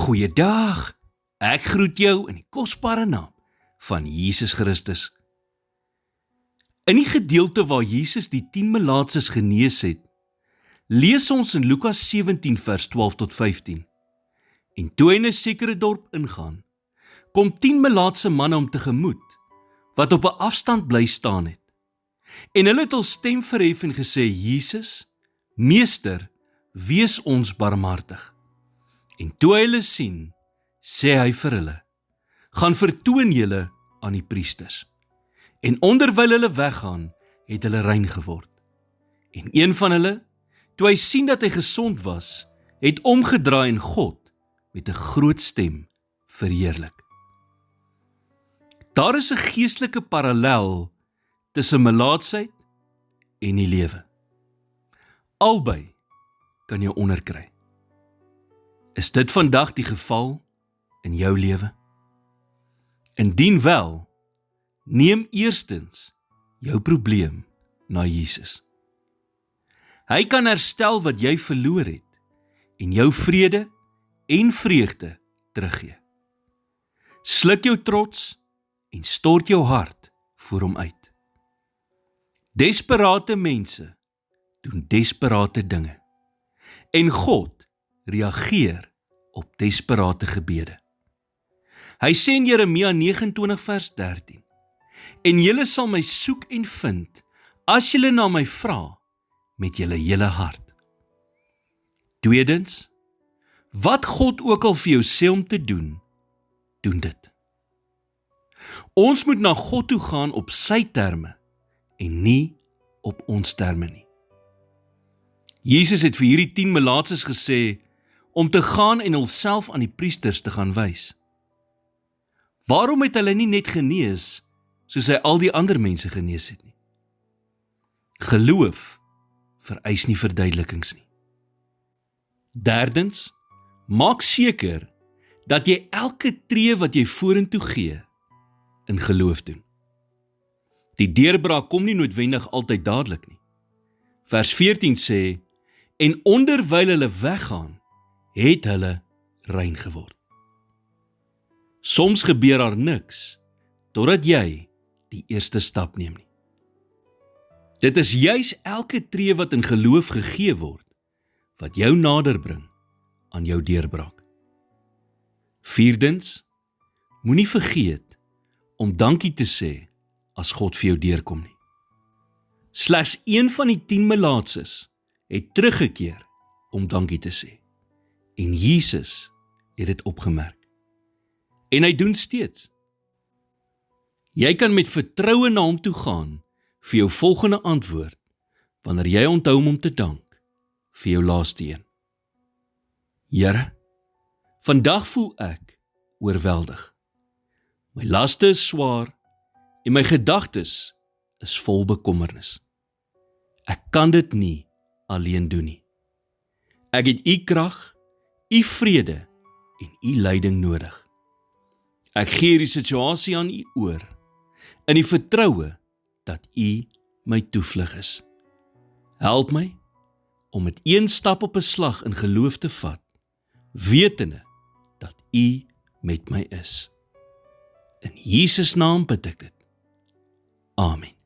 Goeiedag, ek groet jou in die kosbare naam van Jesus Christus. In die gedeelte waar Jesus die 10 melaatses genees het, lees ons in Lukas 17 vers 12 tot 15. En toe hy in 'n sekere dorp ingaan, kom 10 melaatse manne hom tegemoet, wat op 'n afstand bly staan het. En hulle het hul stem verhef en gesê, Jesus, Meester, wees ons barmhartig. En toe hy hulle sien, sê hy vir hulle, gaan vertoon julle aan die priesters. En onderwyl hulle weggaan, het hulle rein geword. En een van hulle, toe hy sien dat hy gesond was, het omgedraai en God met 'n groot stem verheerlik. Daar is 'n geestelike parallel tussen melaatsheid en die lewe. Albei kan jou onderkry. Is dit vandag die geval in jou lewe? Indien wel, neem eerstens jou probleem na Jesus. Hy kan herstel wat jy verloor het en jou vrede en vreugde teruggee. Sluk jou trots en stort jou hart voor hom uit. Desperate mense doen desperate dinge en God reageer op desperate gebede. Hy sê in Jeremia 29 vers 13, en julle sal my soek en vind, as julle na my vra, met julle hele hart. Tweedens, wat God ook al vir jou sê om te doen, doen dit. Ons moet na God toe gaan op sy terme, en nie op ons terme nie. Jesus het vir hierdie 10 melaatses gesê, om te gaan en hulself aan die priesters te gaan wys. Waarom het hulle nie net genees, soos hy al die ander mense genees het nie? Geloof vereis nie verduidelikings nie. Derdens, maak seker dat jy elke tree wat jy vorentoe gee, in geloof doen. Die deurbraak kom nie noodwendig altyd dadelik nie. Vers 14 sê, en onderwyl hulle weggaan, het hulle rein geword. Soms gebeur daar niks, totdat jy die eerste stap neem nie. Dit is juis elke tree wat in geloof gegee word, wat jou nader bring aan jou deurbraak. Vierdens, moenie vergeet om dankie te sê as God vir jou deurkom nie. Slegs een van die 10 melaatses het teruggekeer om dankie te sê. En Jesus het dit opgemerk. En hy doen steeds. Jy kan met vertroue na hom toe gaan vir jou volgende antwoord, wanneer jy onthou om te dank vir jou laaste een. Here, vandag voel ek oorweldig. My laste is swaar en my gedagtes is vol bekommernis. Ek kan dit nie alleen doen nie. Ek het u krag, u vrede en u leiding nodig. Ek gee die situasie aan u oor, in die vertroue dat u my toevlug is. Help my om met een stap op 'n slag in geloof te vat, wetende dat u met my is. In Jesus naam bid ek dit. Amen.